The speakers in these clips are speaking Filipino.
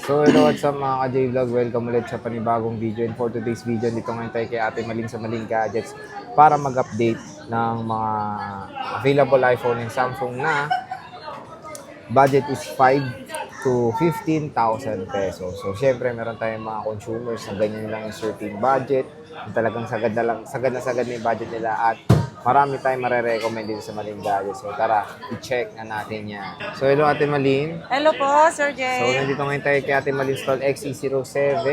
So hello at sa mga ka-J-Vlog, welcome ulit sa panibagong video. And for today's video, dito ngayon tayo kay Ate Maling sa Maling Gadgets para mag-update ng mga available iPhone and Samsung na budget is 5 to 15,000 pesos. So syempre meron tayong mga consumers na ganyan lang yung certain budget, yung talagang sagad na sagad na yung budget nila at marami tayong marerecommend dito sa Maling Gadgets. So tara, i-check na natin yan. So hello Ate Maling. Hello po, Sir Jay. So, nandito ngayon tayo kay Ate Maling Stall XE07.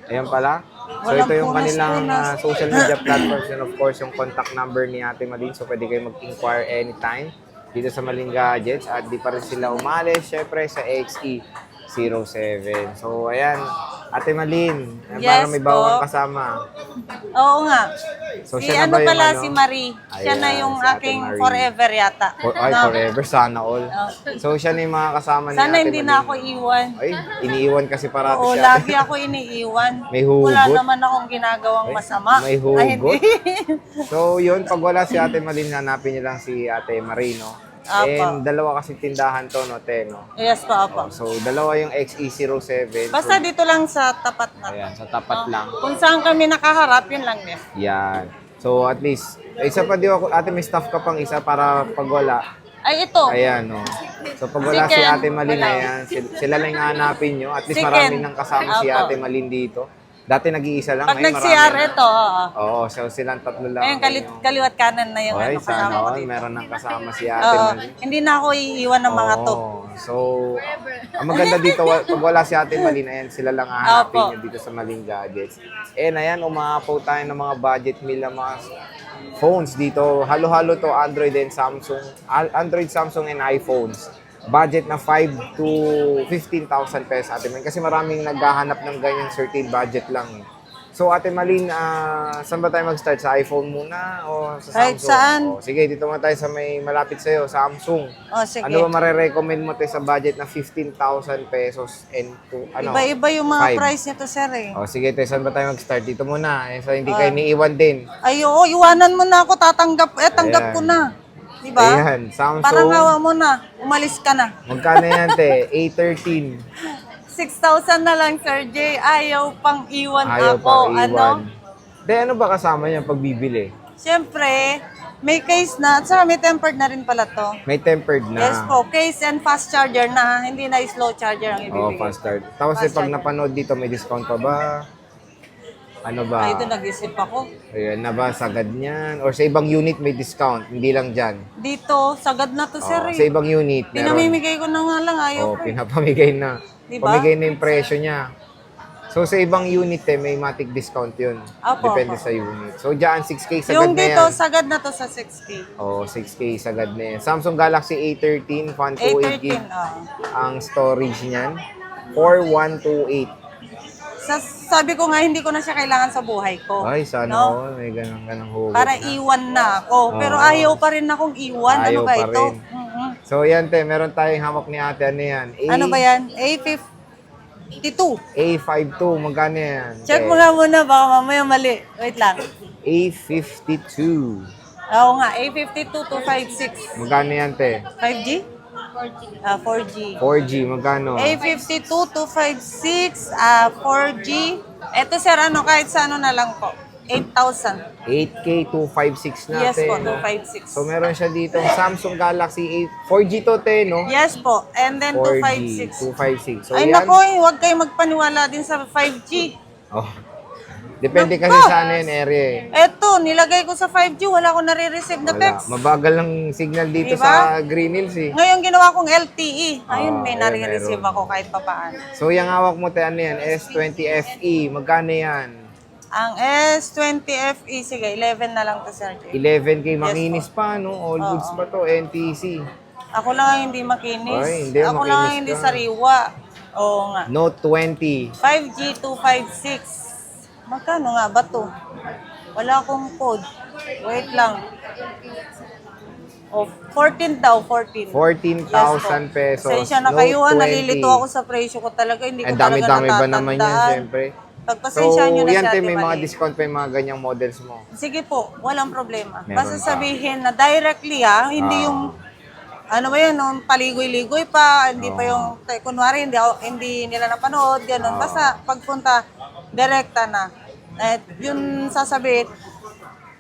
Ayan pala. So, Walang ito yung punas, kanilang punas. social media platforms and of course, yung contact number ni Ate Maling. So, pwede kayo mag-inquire anytime dito sa Maling Gadgets. At di pa rin sila umalis, syempre, sa XE07. So, ayan. Ate Maling, Yes parang may po. bawang kasama. Oo nga. So, Si siya na ano ba yung pala, ano? si Marie. Siya na Ayan, yung si Ate aking Marie. forever yata. Ay, No? forever. Sana all. So, siya na yung mga kasama ni Sana Ate hindi Maling. na ako iwan. Ay, iniiwan kasi parati Oo, siya. lagi ako iniiwan. May hugot. Wala naman akong ginagawang Ay, masama. may hugot. Ay, hindi. So, yun, pag wala si Ate Maling, hanapin niyo lang si Ate Marino. Apa. And dalawa kasi tindahan to, no, te, no? Yes po, apo. So, dalawa yung XE07. Basta dito lang sa tapat na. Ayan, sa tapat lang. Kung saan kami nakaharap, yun lang din. Yan. So, at least, isa pa di ako, ate, may staff ka pang isa para pag wala. Ay, ito. Ayan, no. So, pag wala si Chicken, Ate Maling, wala. ayan, sila lang yung hanapin nyo. At least Chicken. marami nang kasama si Apo. Ate Maling dito. Dati nag-iisa lang, Pag ngayon nag-CR marami. ito, oo. Oo, so silang tatlo lang. Ayun, kaliwat kanan na yung Ay, ano sana kasama ko all, dito. meron nang kasama si Ate Oo. Maling. Hindi na ako iiwan ng mga to. Oo. So, ang maganda dito, pag wala si Ate Maling, ayan, sila lang hahanapin Opo. nyo dito sa Maling Gadgets. And ayan, umaapaw tayo ng mga budget meal ng mga phones dito. Halo-halo to, Android and Samsung. Android, Samsung, and iPhones. Budget na 5 to 15,000 pesos, Ate Maling. Kasi maraming naghahanap ng ganyan certain budget lang. So, Ate Maling, saan ba tayo mag-start? Sa iPhone muna o sa Samsung? Kahit saan. O, sige, dito muna tayo sa may malapit sa'yo, Samsung. Oh, sige. Ano ba marerecommend mo tayo sa budget na 15,000 pesos and to, ano? Iba-iba yung mga Five. price nito, sir eh. O, sige, tayo, saan ba tayo mag-start? Dito muna. So, hindi kayo niiwan din. Ay, oo, iwanan mo na ako, tatanggap, tanggap Ayan. ko na. Diba? Ayan, Samsung. Parang hawa mo na, umalis ka na. Magkano yan, te? A13. 6,000 na lang, Sir J. Ayaw pang iwan Ayaw ako. pa iwan. Ano? Te, ano ba kasama niyan pag bibili? Siyempre, may case na, at saka may tempered na rin pala to. May tempered na. Yes po, case and fast charger na, hindi na slow charger ang Oo, ibibigay. fast start. Tapos Fast pag charger. napanood dito, may discount pa ba? Ano ba? Ay, ito nag-isip ako. Ayan na ba? Sagad niyan? Or sa ibang unit may discount? Hindi lang dyan. Dito, sagad na to, sir Oo, eh. sa ibang unit, meron. Pinamimigay ko na nga lang, ayaw Oo, ko. pinapamigay na. Diba? Pamigay na yung presyo niya. So sa ibang unit may matic discount yun. Apo, Depende apo. sa unit. So dyan, 6K sagad Yung na dito, yan. sagad na to sa 6K. Oo, 6K sagad na yan. Samsung Galaxy A13, 128 A13, gig ang storage niyan. 4128. Sabi ko nga, hindi ko na siya kailangan sa buhay ko. Ay, sana No? all. May ganang hugot Para na. iwan na ako. Pero Oo. ayaw pa rin akong iwan. Ayaw Ano ba pa ito? rin. So yan, te. Meron tayong hawak ni ate. Ano yan? Ano ba yan? A52. A52. Magkano yan? Check te? mo nga muna, baka mamaya mali. Wait lang. A52. Oo nga, A52 256. Magkano yan, te? 5G? 4G. 4G. Magkano? A52 256, 4G. Ito sir, ano, kahit sa ano na lang po. 8,000. 8K 256 natin. Yes po, no? 256. So meron siya dito Samsung Galaxy 8 4G to, te, no? Yes po, and then 4G 256. 256. So Ay yan. nako, huwag kayo magpaniwala din sa 5G. Oh. Depende kasi sa ano yun, area eh. Eto, nilagay ko sa 5G, wala akong nare-receive na Wala. text. Mabagal ang signal dito Diba? sa Green Hills eh. Ngayon ginawa kong LTE. Ayun, may ayun, nare-receive meron. ako kahit papaano. So yung hawak mo, te, ano yan? S20 FE. Magkano yan? Ang S20 FE, sige, 11 na lang to, Sir J. 11K. Makinis pa, no? All goods pa to. NTC. Ako lang ang hindi makinis. Ay, hindi, Ako lang ang makinis hindi ka. sariwa. Oo nga. Note 20. 5G 256. Magkano nga ba to? Wala akong code. Wait lang. Oh, 14 daw, 14. 14,000 pesos. Pasensya na Note kayo, 20. nalilito ako sa presyo ko talaga. Hindi ko Ang talaga dami-dami ba natatandaan. naman yan, syempre? Pagpasensya nyo na yan, siya, te, Ate may mga Mali. discount pa yung mga ganyang models mo. Sige po, walang problema. Meron Basta pa. sabihin na directly ha, hindi Ah. yung ano ba yun, nung paligoy-ligoy pa, hindi pa yung, kunwari, hindi nila napanood, ganun. Basta pagpunta, direkta na. At yun sasabihin,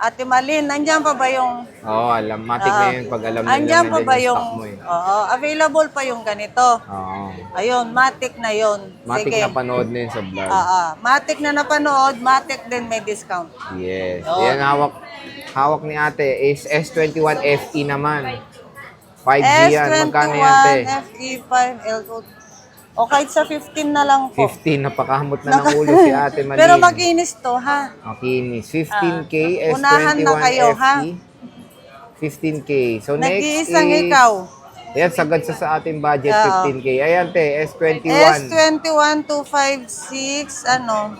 Ate Malin, nandiyan pa ba yung, Oo, alam. Matik na yun pag alam nila andyan pa nandiyan ba yung yung, stock mo eh. oo, available pa yung ganito. Oo. Ayun, matik na yun. Matik Sige. na panood na yun sa vlog. Matik na napanood, matik din may discount. Yes. Yun. Yan, hawak ni ate is S21 FE naman. 5G yan. Magkano yan, te? S21, FE5, L2. O kahit sa 15 na lang po. 15. Napakamot na ng ulo si ate Malin. Pero makinis to, ha? Makinis. 15K, S21 unahan na kayo, ha? FE. 15K. So, next Nag-iisang is... ikaw. Ayan, sagad sa ating budget, Oo. 15K. Ayan, te, S21. S21, 256, ano?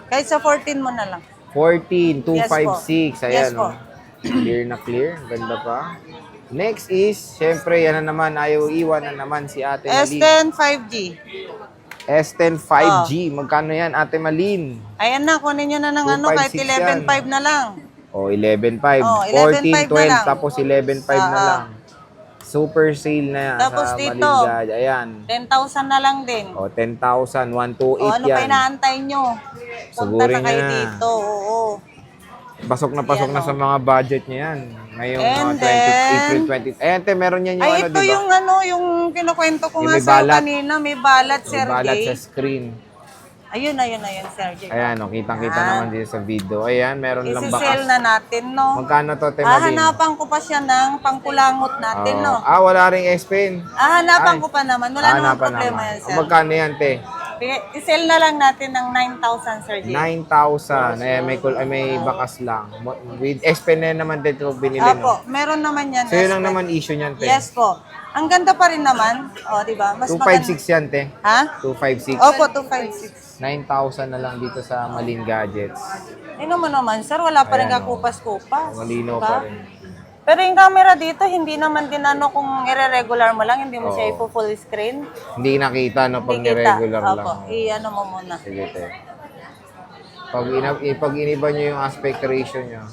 Kahit sa 14 mo na lang. 14, Yes 256. po. Ayan, Yes po. oh. Clear na clear. Ganda pa. Next is, syempre, yan na naman, ayaw iwan na naman si Ate Malin. S10 5G. S10 5G. Magkano yan, Ate Malin? Ayan na, kunin nyo na ng ano, kahit 256 11.5 na lang. O, 11.5. Oh, 11.5 14, na 12, lang. tapos 11.5 na lang. Super sale na yan Tapos sa dito, Malingga. Ayan. 10,000 na lang din. O, 10,000, 128 O, ano pa yan. inaantay nyo? Punta Sugurin na kayo nyo na. dito, oo. Pasok na sa mga budget niya yan. Ngayong And April 20. Ayan, te, meron yan yung Ay, ano, ito diba? yung ano, yung kinukwento ko Yung nga may sa balat. kanina, may balat, May Sir balat Jay. sa screen. Ayun, Sir Jay. Ayan, kitang-kita naman dito sa video. Ayan, meron lang Isi-sell bakas. na natin, no? Magkano to, te, Malin? Hahanapan ko pa siya ng pangkulangot natin, no? Wala ring S-Pen. Hahanapan Ay. ko pa naman. Wala namang Hanapan problema naman. yan, sir. Magkano yan, te? I-sell na lang natin ng 9,000, Sir Jay. 9,000. Ayan, may bakas lang. With S-Pen na naman din ito binili, Apo, no? meron naman yan. So, yun lang Yes, naman issue niyan, te. Yes po. Ang ganda pa rin naman. O, di ba? Mas 256 yan, te. Ha? 256. Opo, 256. 9,000 na lang dito sa Malin Gadgets. Naman, sir. Wala pa rin Ayan, kakupas-kupas. Malino Diba? pa rin. Pero yung camera dito, hindi naman din ano kung i-regular mo lang, hindi mo siya Oo. ipo-full screen. Hindi nakita, no? Pag Hindi kita. regular lang. Opo, i-ano mo muna. Sige, te. Pag iniba nyo yung aspect ratio nyo,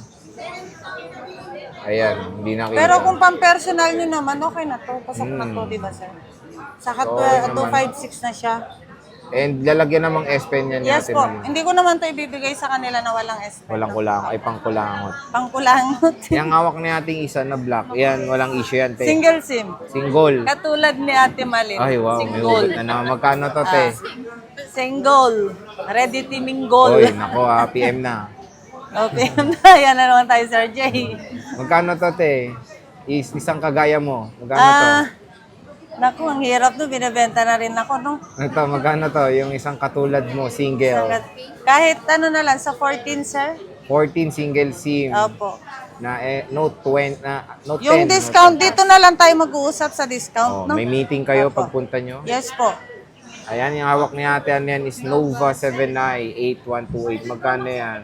ayan, hindi nakita. Pero kung pang-personal nyo naman, okay na to. Pasok na to, di ba, sir? Saka So, okay naman. 256 na siya. And lalagyan namang S-Pen yan Yes natin. po. Hindi ko naman to ibibigay sa kanila na walang S. Walang kulang, ay pangkulangot. Pangkulangot. Yung hawak ni ating isa na black, yan, walang issue yan, te. Single SIM. Single. Katulad ni Ate Malin. Ay, wow, may Single. hugot na naman. Magkano to, te? Single. Ready to mingle. Oy, nako, PM na. Okay na. Yan na naman tayo, Sir Jay. Magkano to, te? Isang kagaya mo. Magkano to? Naku, ang hirap to. Binibenta na rin ako, no? Ito, magkano to? Yung isang katulad mo, single. Kahit ano na lang, sa 14, sir? 14 single SIM. Opo. Na Note 20, na Note 10. Yung discount, dito na lang tayo mag-uusap sa discount, Oh, no? may meeting kayo Opo. pagpunta nyo. Yes po. Ayan, yung hawak ni ate yan is Nova 7i 8128. Magkano yan?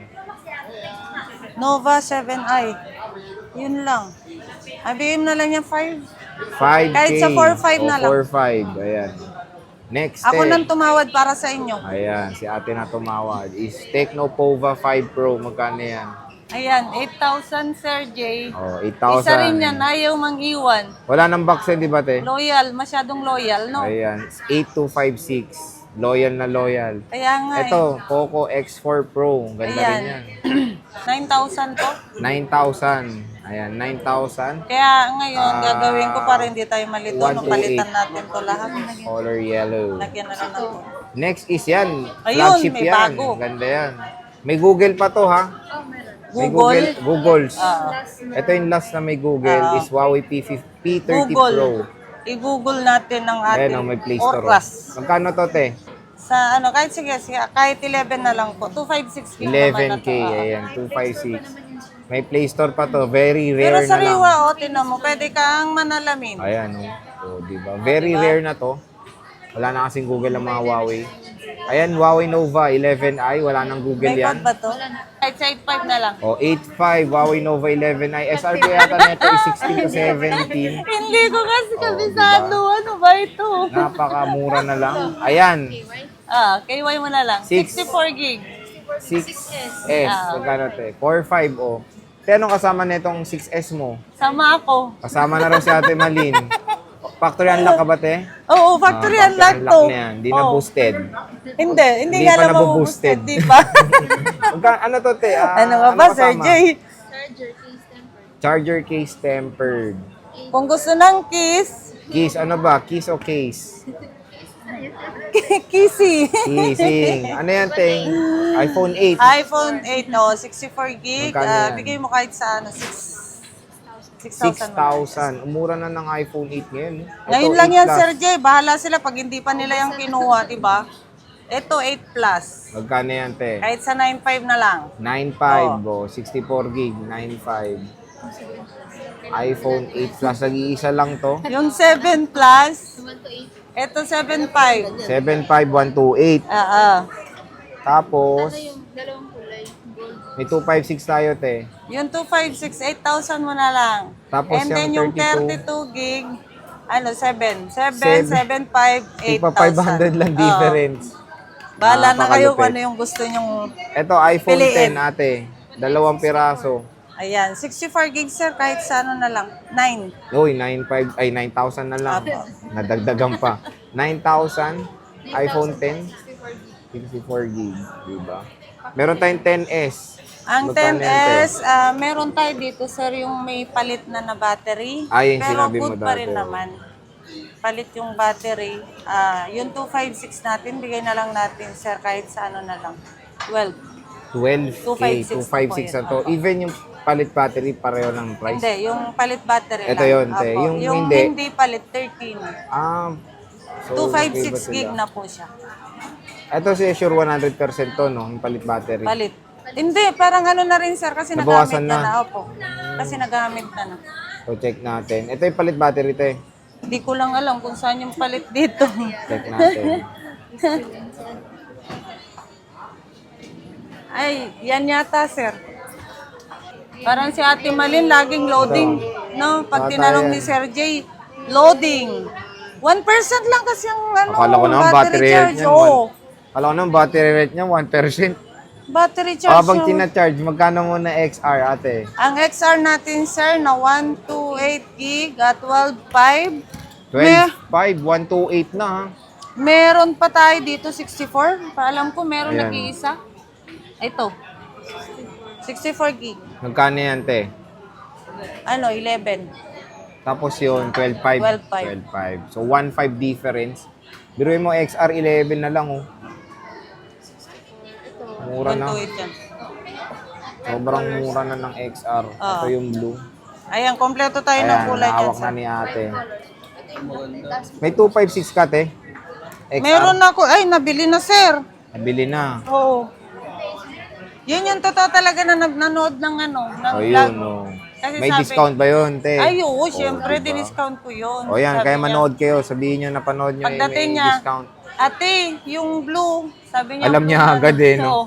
Nova 7i. Yun lang. Abigay mo na lang yung 5. 5K. Kahit sa 4.5 na lang. 4.5. Ayan. Next Ako eh. nang tumawad para sa inyo. Ayan, si ate na tumawad is Tecno Pova 5 Pro. Magkano yan? Ayan, 8,000, Sir Jay. Oh, Isa rin 8,000. yan, ayaw mang iwan. Wala nang box eh, di ba, te? Loyal, masyadong loyal, no? Ayan, 8256. Loyal na loyal. Kaya nga Ito, Poco X4 Pro. Ang ganda Ayan. rin yan. 9,000 to. 9,000. Ayan, 9,000. Kaya ngayon, gagawin ko para hindi tayo malito. 128. Nung palitan natin to lahat. Color yellow. Lagyan na lang natin. Next is yan. Ayun, Flagship may yan. bago. Ganda yan. May Google pa to, ha? May Google? Googles. Oo. Ito yung last na may Google is Huawei P30 Pro. Google. I-google natin ang ating Ayan, may Play Store. oras. Magkano to, te? Sa ano, kahit sige, kahit 11 na lang po. 256 gig naman na 11K. to. Ayan, 256. May Play Store pa to. Very Pero rare na lang. sariwa, tinan mo, pwede kang manalamin. Ayan, oh. So, diba? Very rare na to. Wala na kasing Google ang mga Huawei. Ayan, Huawei Nova 11i. Wala nang Google May yan. code ba to? Kahit sa 8.5 na lang. O, 8.5, Huawei Nova 11i. SRP yata nito is 16 to 17. Hindi ko kasi kabisado. diba? Ano ba ito? Napakamura na lang. Ayan, KY mo na lang. Six. 64 gig. 6S. Magkano to eh? 4.5 o. Te, anong kasama nitong 6S mo? Sama ako. Kasama na rin si Ate Malin. Factory unlock ka ba, te? Oo, factory Ah, unlock factory to. unlock na yan. Di na Oo. boosted. Hindi Hindi nga pa lang naboboosted. maboosted, di ba? Ano to, te? Ano nga ba, Sir kasama? Jay? Charger case tempered. Kung gusto ng kiss, Case, ano ba? Case o case? kissy. Casing. Ano yan, te? iPhone 8. iPhone 8, no, 64 gig. Magkano yan? Bigay mo kahit sa 6,000. 6,000. Umura na ng iPhone 8 ngayon. Ngayon Ito, lang 8 yan, plus. Sir Jay. Bahala sila pag hindi pa nila yung kinuha, di ba? Ito, 8 plus. Magkano yan, te? Kahit sa 9,500 na lang. 9.5, 64 gig, 9.5. iPhone 8 Plus, nag-iisa lang to. Yung 7 plus, ito 7,500. 75128. Tapos, may 256 tayo, te. Yung 256, 8,000 mo na lang. Tapos And then yung 32 gig, 7, 7,500, Tigpa 8,000. 500 lang difference. Bahala na kayo kung Napakalupit. ano yung gusto nyong Ito, iPhone Piliin. 10, ate. 2 piraso. Ayan, 64 gigs sir, kahit sa ano na lang, 9. Uy, 9,000 na lang. Apo. Nadagdagan pa. 9,000, iPhone 10, 64 gig, diba? Meron tayong 10S. Ang Magkano yan, te? 10S, meron tayo dito sir, yung may palit na battery. Yung pero sinabi mo good pa rin dati. naman. Palit yung battery. Yung 256 natin, bigay na lang natin sir, kahit sa ano na lang, 12. 12K, 256 na to. Opo. Even yung palit battery, pareho ng price. Hindi, yung palit battery Ito lang. yun, te. Opo. Yung Yung hindi. hindi palit, 13. So, 256 magkaiba gig sila. na po siya. Ito si Sure 100% to, no? Yung palit battery. Palit. Hindi, parang ano na rin sir, kasi Nabawasan nagamit na na. na. Opo. Kasi nagamit na. So, check natin. Ito yung palit battery, te. Hindi ko lang alam kung saan yung palit dito. Check natin. Ay, yan yata, sir. Parang si Ate Malin, laging loading. No? Pag Bata tinanong yan. ni Sir Jay, loading. 1% lang kasi yung Akala ko naman battery rate niyan. Oo. Akala ko naman battery rate niya 1%. Battery charge Habang yung... tina-charge, magkano muna XR, ate? Ang XR natin, sir, na 128 gig at 12.5. 12.5, 128 na, ha? Meron pa tayo dito, 64. Paalam ko, meron Ayan. nag-iisa. Ito. 64 gig. Magkano yan, te? 11. Tapos yun, 12.5. 12.5. 12.5. So, 1.5 difference. Biruin mo, XR 11 na lang, oh. Mura na. 128 yan. Sobrang mura na ng XR. Ito yung blue. Ayan, kompleto tayo ng Ayan, kulay dyan, nahawak sir. na ni ate. May 256 ka, te? XR. Meron ako. Ay, nabili na, sir. Nabili na. Oo. Yun yung totoo talaga na nanood ng ng O vlog. yun, oh. Kasi May sabi- discount ba yun, te? Ay, oo, syempre, diba? diniscount ko yun. O yan, Sabi kaya niya, manood kayo. Sabihin nyo na panood nyo Pagdating may niya, discount. Ate, yung blue, sabi niya. Alam blue niya na- agad eh, no? Oo.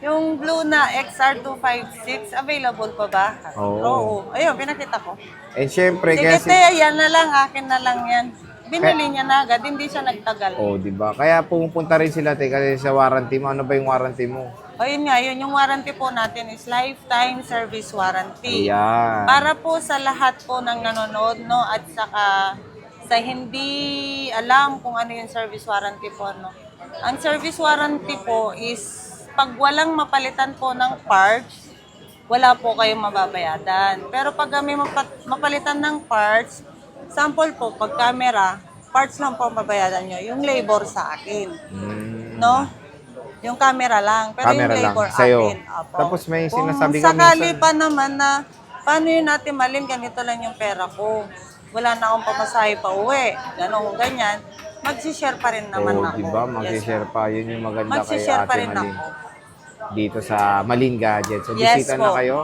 Yung blue na XR256, available pa ba? Oo. Ayun, pinakita ko. And syempre, Sige, kaya te, yan na lang, akin na lang yan. Binili niya na agad, hindi siya nagtagal. Oh, di ba? Kaya pumupunta rin sila, te, kasi sa warranty mo. Ano ba yung warranty mo? O yun nga, yun yung warranty po natin is lifetime service warranty. Ayan. Para po sa lahat po ng nanonood, no, at saka sa hindi alam kung ano yung service warranty po, no. Ang service warranty po is pag walang mapalitan po ng parts, wala po kayong mababayadan. Pero pag may mapalitan ng parts, sample po, pag camera, parts lang po ang babayadan nyo. Yung labor sa akin. No? Yung camera lang. Pero Camera yung labor lang, sa'yo. akin. Apo. Tapos may Kung sinasabi ka sakali minsan- pa naman na, paano yun natin malin, ganito lang yung pera ko. Wala na akong pamasahe pa uwi. Ganong ganyan. Magsishare pa rin naman Oh, ako. di ba? Yes, Mag-share pa. Yun yung maganda kay Magsishare pa Ate rin Malin. ako. Dito sa Malin Gadget. So, Yes bisita po. na kayo.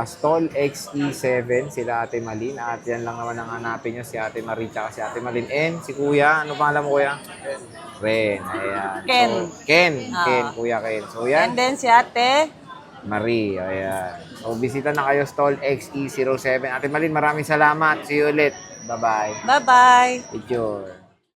Stall XE7, sila Ate Malin. At yan lang naman ang hanapin nyo, si Ate Marie tsaka si Ate Malin. And si Kuya, ano pangalan mo, Kuya? Ren. Ayan. Ken. So, Ken. Ken, Kuya Ken. So, yan. And then si ate, Marie, ayan. So, bisita na kayo, Stall XE07. Ate Malin, maraming salamat. See you ulit. Bye-bye. bye-bye. Picture.